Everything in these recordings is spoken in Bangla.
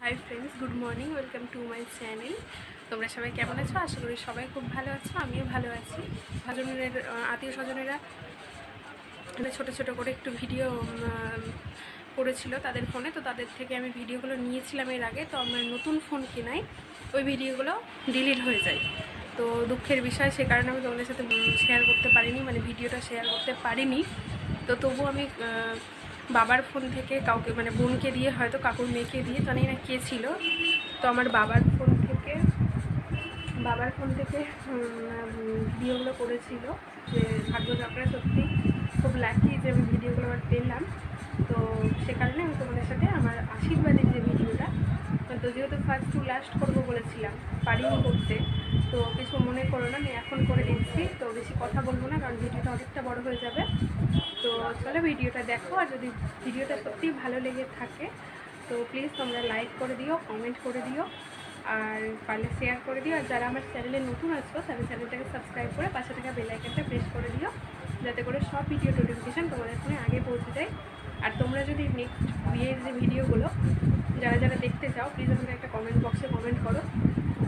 Hi friends, good morning, welcome to my channel. তোমরা সবাই কেমন আছো? আশা করি সবাই খুব ভালো আছো, আমিও ভালো আছি। স্বজনের আত্মীয় স্বজনেরা ছোটো ছোটো করে একটু ভিডিও করেছিল তাদের ফোনে, তো তাদের থেকে আমি ভিডিওগুলো নিয়েছিলাম এর আগে। তো আমার নতুন ফোন কেনায় ওই ভিডিওগুলো ডিলিট হয়ে যায়। তো দুঃখের বিষয়, সে কারণে আমি তোমাদের সাথে শেয়ার করতে পারিনি, মানে ভিডিওটা শেয়ার করতে পারিনি। তো তবু আমি বাবার ফোন থেকে কাউকে, মানে বোনকে দিয়ে, হয়তো কাকুর মেয়েকে দিয়ে, জানি না কে ছিল, তো আমার বাবার ফোন থেকে ভিডিওগুলো করেছিল। যে ভাগ্যচক্রে সত্যি খুব লাকি যে আমি ভিডিওগুলো আবার পেলাম। তো সে কারণে আমি তোমাদের সাথে আমার আশীর্বাদের যে ভিডিওটা, তো যেহেতু ফার্স্ট টু লাস্ট করবো বলেছিলাম, পারিনি করতে, তো কিছু মনে করো না, আমি এখন করে দিচ্ছি। তো বেশি কথা বলবো না, কারণ ভিডিওটা অনেকটা বড় হয়ে যাবে। তো চলো ভিডিওটা দেখো, আর যদি ভিডিওটা সত্যিই ভালো লেগে থাকে তো প্লিজ তোমরা লাইক করে দিও, কমেন্ট করে দিও, আর পারলে শেয়ার করে দিও। আর যারা আমার চ্যানেলে নতুন আছো তাদের চ্যানেলটাকে সাবস্ক্রাইব করে পাশে থাকা বেল আইকনটা প্রেস করে দিও, যাতে করে সব ভিডিও নোটিফিকেশান তোমাদের ফোনে আগে পৌঁছে যায়। আর তোমরা যদি নেক্সট বিয়ের যে ভিডিওগুলো যারা যারা দেখতে চাও, প্লিজ আমাকে একটা কমেন্ট বক্সে কমেন্ট করো,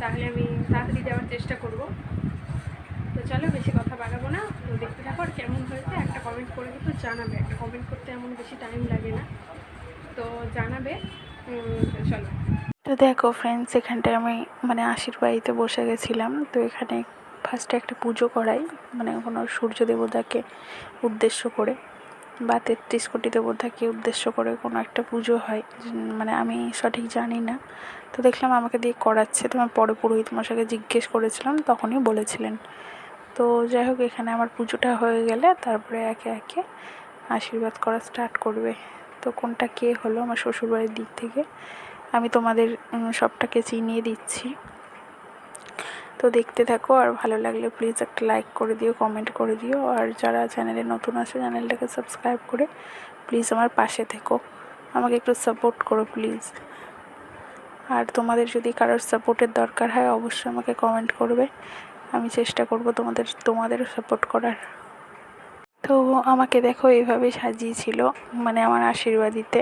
তাহলে আমি তাড়াতাড়ি দেওয়ার চেষ্টা করব। তো চলো বেশি কথা বাড়াবো না, তো দেখতে থাকো। আর কেমন হয়েছে একটা কমেন্ট করে কিন্তু জানাবে, একটা কমেন্ট করতে এমন বেশি টাইম লাগে না, তো জানাবে। চলো। তো দেখো ফ্রেন্ডস, এখানটায় আমি আশীর্বাড়িতে বসে গেছিলাম। তো এখানে ফার্স্টে একটা পুজো করাই, কোনো সূর্য দেবতাকে উদ্দেশ্য করে বা 33 কোটি দেবতাকে উদ্দেশ্য করে কোনো একটা পুজো হয়, আমি সঠিক জানি না। তো দেখলাম আমাকে দিয়ে করাচ্ছে, তো আমি পরে পুরোহিত মশাইকে জিজ্ঞেস করেছিলাম, তখনই বলেছিলেন। তো যাই হোক, এখানে আমার পুজোটা হয়ে গেলে তারপরে একে একে আশীর্বাদ করা স্টার্ট করবে। তো কোনটা কে হলো আমার শ্বশুরবাড়ির দিক থেকে আমি তোমাদের সবটাকে চিনিয়ে দিচ্ছি। তো দেখতে থাকো, আর ভালো লাগলে প্লিজ একটা লাইক করে দিও, কমেন্ট করে দিও, আর যারা চ্যানেলে নতুন আছে চ্যানেলটাকে সাবস্ক্রাইব করে প্লিজ আমার পাশে থেকো, আমাকে একটু সাপোর্ট করো প্লিজ। আর তোমাদের যদি কারোর সাপোর্টের দরকার হয় অবশ্যই আমাকে কমেন্ট করবে, আমি চেষ্টা করব তোমাদেরও সাপোর্ট করার। তো আমাকে দেখো এইভাবে সাজিয়েছিল, আমার আশীর্বাদিতে।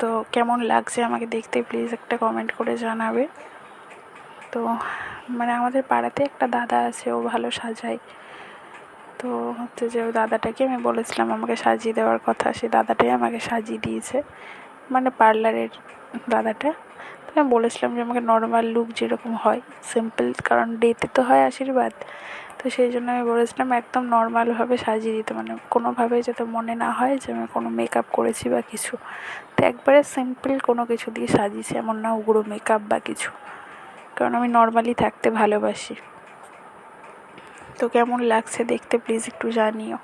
তো কেমন লাগছে আমাকে দেখতে প্লিজ একটা কমেন্ট করে জানাবে। তো আমাদের পাড়াতে একটা দাদা আছে, ও ভালো সাজায়। তো হচ্ছে যে ওই দাদাটাকে আমি বলেছিলাম আমাকে সাজিয়ে দেওয়ার কথা, সেই দাদাটাই আমাকে সাজিয়ে দিয়েছে, পার্লারের দাদাটা। তো আমি বলেছিলাম যে আমাকে নর্মাল লুক যেরকম হয়, সিম্পল, কারণ ডেতে তো হয় আশীর্বাদ, তো সেই জন্য আমি বলেছিলাম একদম নর্মালভাবে সাজিয়ে দিতে, কোনোভাবে যাতে মনে না হয় যে আমি কোনো মেকআপ করেছি বা কিছু। তো একবারে সিম্পল কোনো কিছু দিয়ে সাজিয়েছি, এমন না উগ্র মেকআপ বা কিছু, কারণ আমি নর্মালি থাকতে ভালোবাসি। তো কেমন লাগছে দেখতে প্লিজ একটু জানিও।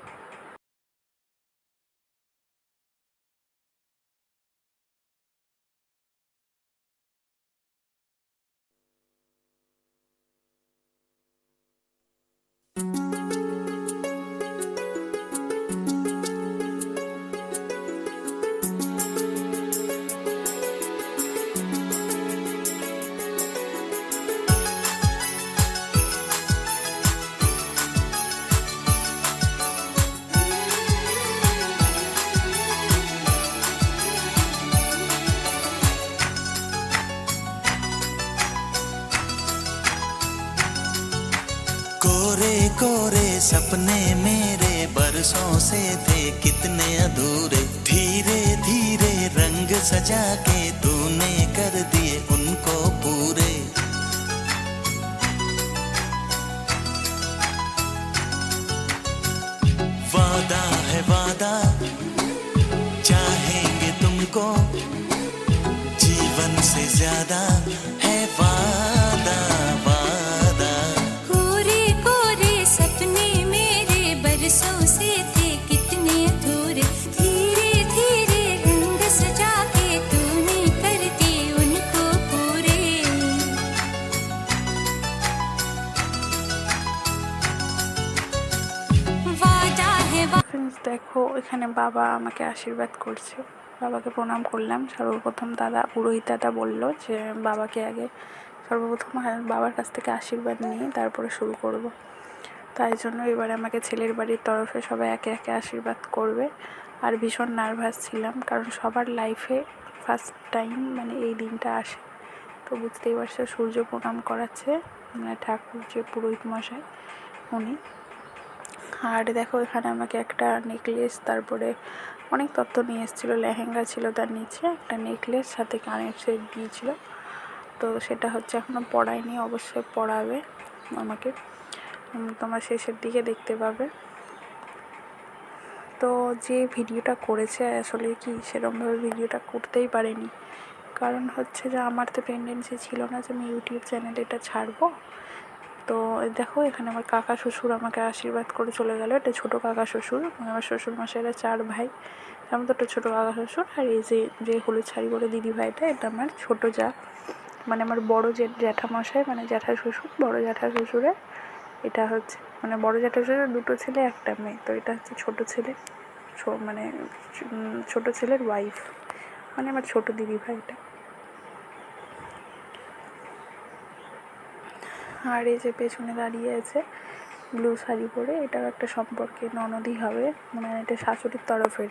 कोरे कोरे सपने मेरे बरसों से थे कितने अधूरे, धीरे धीरे रंग सजा के तूने कर दिए उनको पूरे। वादा है वादा, चाहेंगे तुमको, जीवन से ज्यादा है वादा वादा। कोरे कोरे सपने मेरे बरसों से थे कितने अधूरे, धीरे धीरे रंग सजा के तूने कर दिए उनको पूरे। वादा है ফ্রেন্ডস দেখো, এখানে বাবা আমাকে আশীর্বাদ করছে, বাবাকে প্রণাম করলাম। সর্বপ্রথম পুরোহিত দাদা বললো যে বাবাকে আগে সর্বপ্রথম বাবার কাছ থেকে আশীর্বাদ নিয়ে তারপরে শুরু করব। তাই জন্য এবারে আমাকে ছেলের বাড়ির তরফে সবাই একে একে আশীর্বাদ করবে। আর ভীষণ নার্ভাস ছিলাম, কারণ সবার লাইফে ফার্স্ট টাইম মানে এই দিনটা আসে। তো বুঝতেই পারছো সূর্য প্রণাম করাচ্ছে মানে ঠাকুর যে পুরোহিত মশাই উনি। আর দেখো এখানে আমাকে একটা নেকলেস, তারপরে অনেক তথ্য নিয়ে এসেছিলো, লেহেঙ্গা ছিল তার নিচে, একটা নেকলেস সাথে কানের সেট দিয়েছিল। তো সেটা হচ্ছে এখনও পড়ায়নি, অবশ্যই পড়াবে আমাকে, তোমরা শেষের দিকে দেখতে পাবে। তো যে ভিডিওটা করেছে আসলে কি সেরকমভাবে ভিডিওটা করতেই পারেনি, কারণ হচ্ছে যে আমার তো টেন্ডেন্সি ছিল না যে আমি ইউটিউব চ্যানেলে এটা ছাড়বো। তো দেখো এখানে আমার কাকা শ্বশুর আমাকে আশীর্বাদ করে চলে গেল। এটা ছোটো কাকা শ্বশুর, মানে আমার শ্বশুর মশাইরা 4 ভাই, তার মধ্যে একটা ছোটো কাকা শ্বশুর। আর এই যে হলুদ শাড়ি পরে দিদি ভাইটা, এটা আমার ছোটো যা, মানে আমার বড়ো জ্যাঠামশাই, মানে জ্যাঠা শ্বশুর, বড়ো জ্যাঠা শ্বশুরের এটা হচ্ছে, মানে বড়ো জ্যাঠা শ্বশুরের 2 ছেলে 1 মেয়ে। তো এটা হচ্ছে ছোটো ছেলে, মানে ছোটো ছেলের ওয়াইফ, মানে আমার ছোটো দিদি ভাইটা। আর এই যে পেছনে দাঁড়িয়ে আছে ব্লু শাড়ি পরে, এটাও একটা সম্পর্কে ননদই হবে, মানে এটা শাশুড়ির তরফের।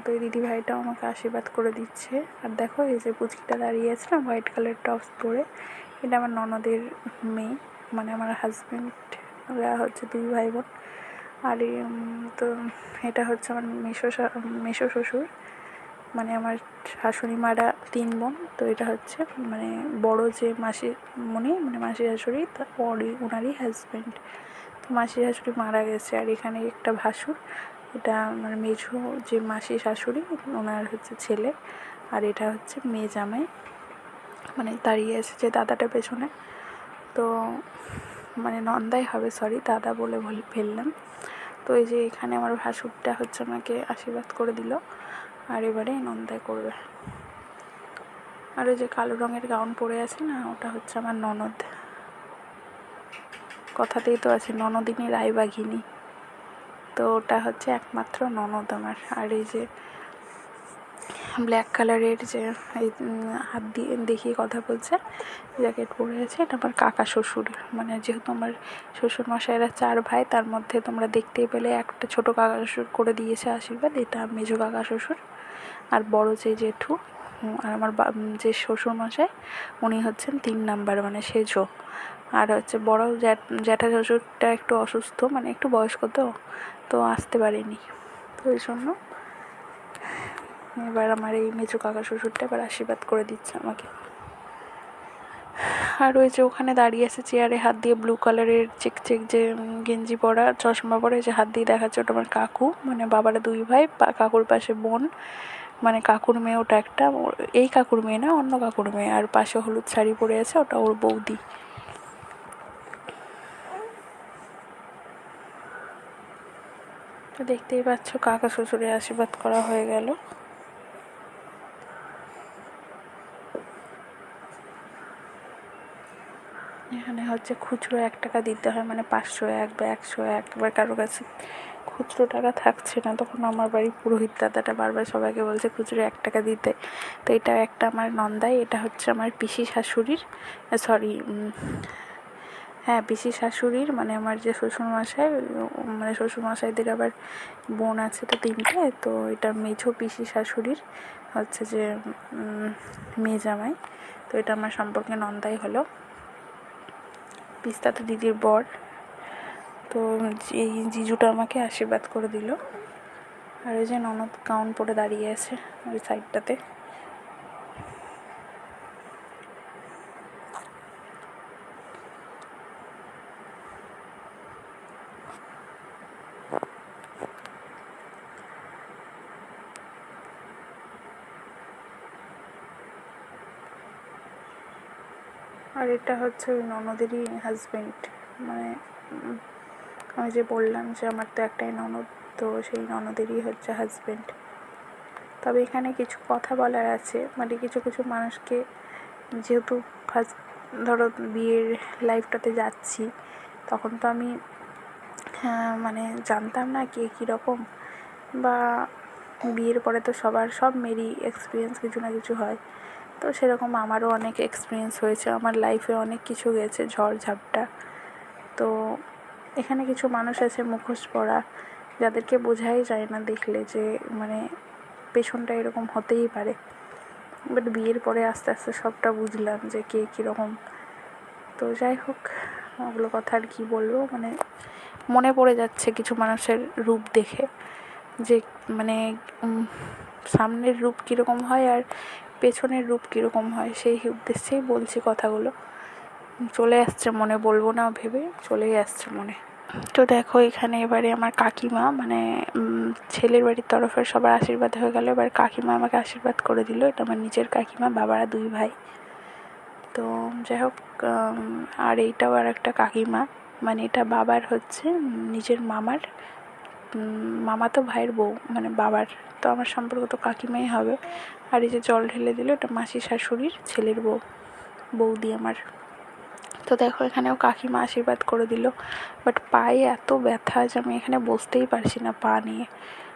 তো এই দিদি ভাইটাও আমাকে আশীর্বাদ করে দিচ্ছে। আর দেখো এই যে পুচকিটা দাঁড়িয়ে আছে না হোয়াইট কালার টপস পরে, এটা আমার ননদের মেয়ে, মানে আমার হাজব্যান্ডরা হচ্ছে 2 ভাই বোন। আর তো এটা হচ্ছে আমার মেসো শ্বশুর, মানে আমার শাশুড়ি মারা 3 বোন। তো এটা হচ্ছে মানে বড় যে মাসি মনি, মানে মাসি শাশুড়ি, ওনারই হাজব্যান্ড। তো মাসি শাশুড়ি মারা গেছে। আর এখানে একটা ভাসুর, এটা মানে মেঝো যে মাসি শাশুড়ি ওনার হচ্ছে ছেলে। আর এটা হচ্ছে মেয়ে জামাই, মানে দাঁড়িয়ে আছে যে দাদাটা পেছনে। তো মানে নন্দাই হবে, সরি দাদা বলে ফেললাম। তো এই যে এখানে আমার ভাসুরটা হচ্ছে আমাকে আশীর্বাদ করে দিল, আর এবারে নন্দাই করবে। আর ওই যে কালো রঙের গাউন পরে আছে না, ওটা হচ্ছে আমার ননদ। কথাতেই তো আছে ননদিনী রায়বাঘিনী, তো ওটা হচ্ছে একমাত্র ননদ আমার। আর এই যে ব্ল্যাক কালারের যে এই হাত দিয়ে দেখিয়ে কথা বলছে, জ্যাকেট পরে আছে, এটা আমার কাকা শ্বশুর। মানে যেহেতু আমার শ্বশুর মশাইরা 4 ভাই, তার মধ্যে তোমরা দেখতেই পেলে একটা ছোটো কাকা শ্বশুর করে দিয়েছে আশীর্বাদ, এটা মেজো কাকা শ্বশুর। আর বড় যে জেঠু আর আমার যে শ্বশুর মশাই উনি হচ্ছেন 3 নাম্বার, মানে সেজো। আর হচ্ছে বড় জ্যাঠা শ্বশুরটা একটু অসুস্থ, মানে একটু বয়স্ক, তো আসতে পারেনি। তো এই জন্য এবার আমার এই মেজো কাকা শ্বশুরটা এবার আশীর্বাদ করে দিচ্ছে আমাকে। আর ওই যে ওখানে দাঁড়িয়ে আছে চেয়ারে হাত দিয়ে ব্লু কালারের চেক যে গেঞ্জি পরা, চশমা পরে, যে হাত দিয়ে দেখাচ্ছে, ওটা আমার কাকু, মানে বাবারা 2 ভাই, কাকুর পাশে বোন, মানে কাকুর মেয়ে, ওটা একটা, এই কাকুর মেয়ে না, অন্য কাকুর মেয়ে। আর পাশে হলুদ শাড়ি পরে আছে, ওটা ওর বৌদি। তো দেখতেই পাচ্ছ কাকা শ্বশুরের আশীর্বাদ করা হয়ে গেল। এখানে হচ্ছে খুচরো 1 টাকা দিতে হয়, মানে 501 বা 101। এবার কারোর কাছে খুচরো টাকা থাকছে না, তখন আমার বাড়ির পুরোহিত দাদাটা বারবার সবাইকে বলছে খুচরো 1 টাকা দিতে। তো এটা একটা আমার নন্দাই, এটা হচ্ছে আমার পিসি শাশুড়ির, সরি হ্যাঁ পিসি শাশুড়ির, মানে আমার যে শ্বশুরমশাই, মানে শ্বশুরমশাইদের আবার বোন আছে তো 3টে। তো এটা মেঝো পিসি শাশুড়ির হচ্ছে যে মেয়ে জামাই। তো এটা আমার সম্পর্কে নন্দাই হলো, পিস্তা তো দিদির বর। তো এই জিজুটা আমাকে আশীর্বাদ করে দিল। আর ওই যে ননদ গাউন পরে দাঁড়িয়ে আছে ওই সাইডটাতে। আর এটা হচ্ছে ওই ননদেরই হাজব্যান্ড, মানে আমি যে বললাম যে আমার তো একটাই ননদ, তো সেই ননদেরই হচ্ছে হাজব্যান্ড। তবে এখানে কিছু কথা বলার আছে, মানে কিছু কিছু মানুষকে, যেহেতু ফার্স্ট ধরো বিয়ের লাইফটাতে যাচ্ছি, তখন তো আমি মানে জানতাম না কে কীরকম, বা বিয়ের পরে তো সব মেয়েরই এক্সপিরিয়েন্স কিছু না কিছু হয়। তো সেরকম আমারও অনেক এক্সপিরিয়েন্স হয়েছে, আমার লাইফে অনেক কিছু গেছে ঝড় ঝাপটা। তো এখানে কিছু মানুষ আছে মুখোশ পরা, যাদেরকে বোঝাই যায় না দেখলে যে মানে পেছনটা এরকম হতেই পারে। বাট বিয়ের পরে আস্তে আস্তে সবটা বুঝলাম যে কে কীরকম। তো যাই হোক, ওগুলো কথা আর কী বলবো, মানে মনে পড়ে যাচ্ছে কিছু মানুষের রূপ দেখে, যে মানে সামনের রূপ কীরকম হয় আর পেছনের রূপ কীরকম হয়, সেই উদ্দেশ্যেই বলছি কথাগুলো। চলে আসছে মনে, বলবো না ভেবে চলেই আসছে মনে। তো দেখো এখানে এবারে আমার কাকিমা, মানে ছেলের বাড়ির তরফের সবার আশীর্বাদ হয়ে গেল, এবার কাকিমা আমাকে আশীর্বাদ করে দিল। এটা আমার নিজের কাকিমা, বাবারা 2 ভাই। তো যাই হোক, আর এইটাও আর একটা কাকিমা, মানে এটা বাবার হচ্ছে নিজের মামার মামাতো ভাইয়ের বউ, মানে বাবার। তো আমার সম্পর্ক তো কাকিমাই হবে। আর এই যে জল ঢেলে দিল, এটা মাসি শাশুড়ির ছেলের বৌদি আমার। তো দেখো এখানেও কাকিমা আশীর্বাদ করে দিল। বাট পায়ে এত ব্যথা যে আমি এখানে বসতেই পারছি না পা নিয়ে,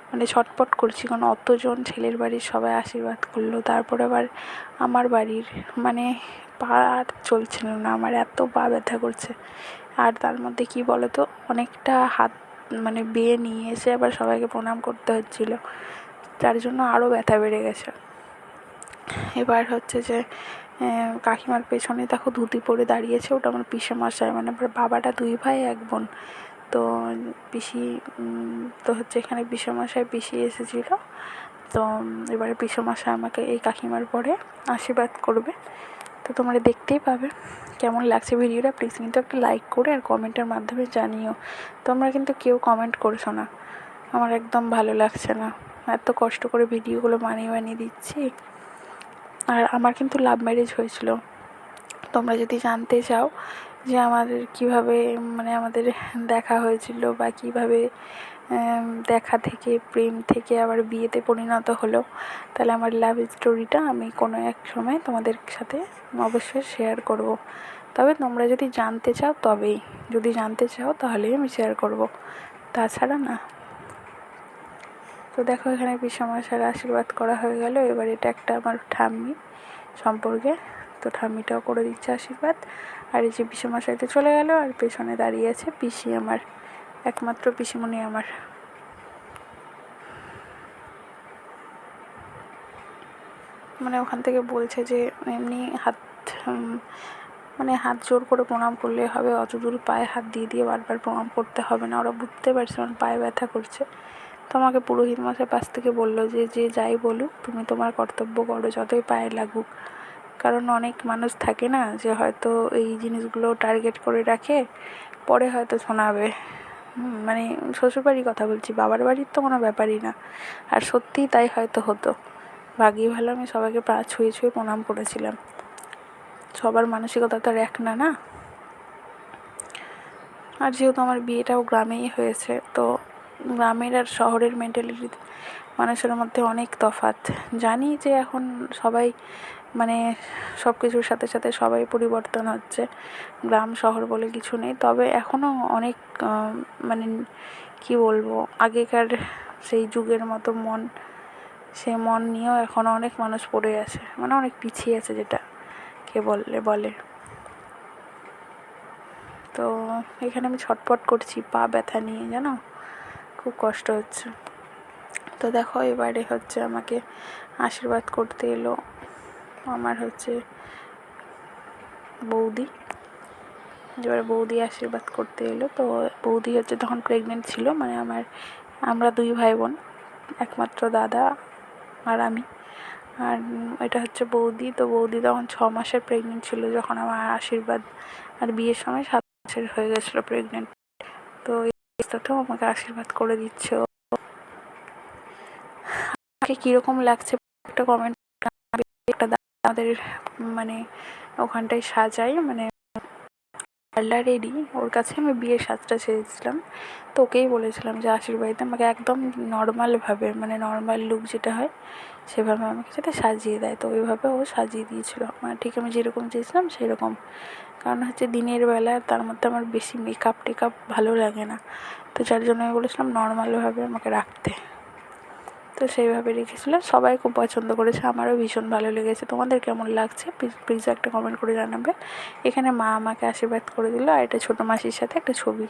মানে ছটপট করছি, কারণ অতজন ছেলের বাড়ির সবাই আশীর্বাদ করলো, তারপরে আবার আমার বাড়ির, মানে পা আর চলছিল না আমার, এত পা ব্যথা করছে। আর তার মধ্যে কি বলো তো, অনেকটা হাত মানে বেয়ে নিয়ে এসে আবার সবাইকে প্রণাম করতে হচ্ছিলো, তার জন্য আরও ব্যথা বেড়ে গেছে। এবার হচ্ছে যে কাকিমার পেছনে দেখো ধুতি পরে দাঁড়িয়েছে, ওটা আমার পিসেমশাই, মানে বাবাটা 2 ভাই 1 বোন। তো পিসি, তো হচ্ছে এখানে পিসেমশাই পিসি এসেছিলো। তো এবারে পিসেমশাই আমাকে এই কাকিমার পরে আশীর্বাদ করবে। তো তোমরা দেখতেই পাবে কেমন লাগছে ভিডিওটা। প্লিজ কিন্তু একটা লাইক করে আর কমেন্টের মাধ্যমে জানিও। তোমরা কিন্তু কেউ কমেন্ট করছো না, আমার একদম ভালো লাগছে না। এত কষ্ট করে ভিডিওগুলো বানিয়ে দিচ্ছি। আর আমার কিন্তু লাভ ম্যারেজ হয়েছিল। তোমরা যদি জানতে চাও যে আমাদের কীভাবে, মানে আমাদের দেখা হয়েছিল বা কীভাবে দেখা থেকে, প্রেম থেকে আবার বিয়েতে পরিণত হলো, তাহলে আমার লাভ স্টোরিটা আমি কোনো এক সময় তোমাদের সাথে অবশ্যই শেয়ার করব। তবে তোমরা যদি জানতে চাও তবেই, যদি জানতে চাও তাহলেই আমি শেয়ার করব, তাছাড়া না। তো দেখো এখানে পিসেমশাইয়ের আশীর্বাদ করা হয়ে গেল। এবার এটা একটা আমার ঠাম্মি সম্পর্কে, তো ঠাম্মিটাও করে দিচ্ছে আশীর্বাদ। আর এই যে পিসেমশাই তো চলে গেল, আর পেছনে দাঁড়িয়ে আছে পিসি, আমার একমাত্র পিসিমণি আমার। মানে ওখান থেকে বলছে যে এমনি মানে হাত জোর করে প্রণাম করলে হবে, অত দূর পায়ে হাত দিয়ে দিয়ে বারবার প্রণাম করতে হবে না। ওরা বুঝতে পারছে আমার পায়ে ব্যথা করছে। তো আমাকে পুরোহিত মশাই পাশ থেকে বললো যে যে যাই বলুক তুমি তোমার কর্তব্য করো, যতই পায়ে লাগুক। কারণ অনেক মানুষ থাকে না যে হয়তো এই জিনিসগুলো টার্গেট করে রাখে, পরে হয়তো শোনাবে। মানে শ্বশুরবাড়ির কথা বলছি, বাবার বাড়ির তো কোনো ব্যাপারই না। আর সত্যিই তাই হয়তো হতো। ভাগ্যি ভালো আমি সবাইকে পা ছুঁয়ে ছুঁয়ে প্রণাম করেছিলাম। সবার মানসিকতা তো আর এক না, না। আর যেহেতু আমার বিয়েটাও গ্রামেই হয়েছে, তো গ্রামের আর শহরের মেন্টালিটি মানুষের মধ্যে অনেক তফাৎ। জানি যে এখন সবাই, মানে সব কিছুর সাথে সাথে সবাই পরিবর্তন হচ্ছে, গ্রাম শহর বলে কিছু নেই। তবে এখনও অনেক, মানে কি বলবো, আগেকার সেই যুগের মতো সেই মন নিয়েও এখনও অনেক মানুষ পড়ে আছে, মানে অনেক পিছিয়ে আছে, যেটা কে বলে। তো এখানে আমি ছটপট করছি পা ব্যথা নিয়ে, জানো, খুব কষ্ট হচ্ছে। তো দেখো এবারে হচ্ছে আমাকে আশীর্বাদ করতে এলো আমার হচ্ছে বৌদি। এবার বৌদি আশীর্বাদ করতে এলো। তো বৌদি হচ্ছে তখন প্রেগনেন্ট ছিল, মানে আমরা 2 ভাই বোন, একমাত্র দাদা আর আমি। আর এটা হচ্ছে বৌদি। তো বৌদি তখন 6 মাসের প্রেগনেন্ট ছিল যখন আমার আশীর্বাদ, আর বিয়ের সময় 7 মাসের হয়ে গেছিলো প্রেগনেন্ট। তো এই অবস্থাতেও আমাকে আশীর্বাদ করে দিচ্ছে। আমাকে কীরকম লাগছে একটা কমেন্ট, একটা আমাদের মানে ওখানটায় সাজাই, মানে পার্লারেরই, ওর কাছে আমি বিয়ের সাজটা সেজেছিলাম। তো ওকেই বলেছিলাম যে আশীর্বাদে আমাকে একদম নর্মালভাবে, মানে নর্মাল লুক যেটা হয় সেভাবে আমাকে যাতে সাজিয়ে দেয়। তো ওইভাবে ও সাজিয়ে দিয়েছিলো, মানে ঠিক আমি যেরকম চেয়েছিলাম সেরকম। কারণ হচ্ছে দিনের বেলা, তার মধ্যে আমার বেশি মেকআপ ভালো লাগে না, তো যার জন্য আমি বলেছিলাম নর্মালভাবে আমাকে রাখতে। তো সেইভাবে রেখেছিল, সবাই খুব পছন্দ করেছে, আমারও ভীষণ ভালো লেগেছে। তোমাদের কেমন লাগছে প্লিজ একটা কমেন্ট করে জানাবে। এখানে মা আমাকে আশীর্বাদ করে দিল, আর এটা ছোটো মাসির সাথে একটা ছবি।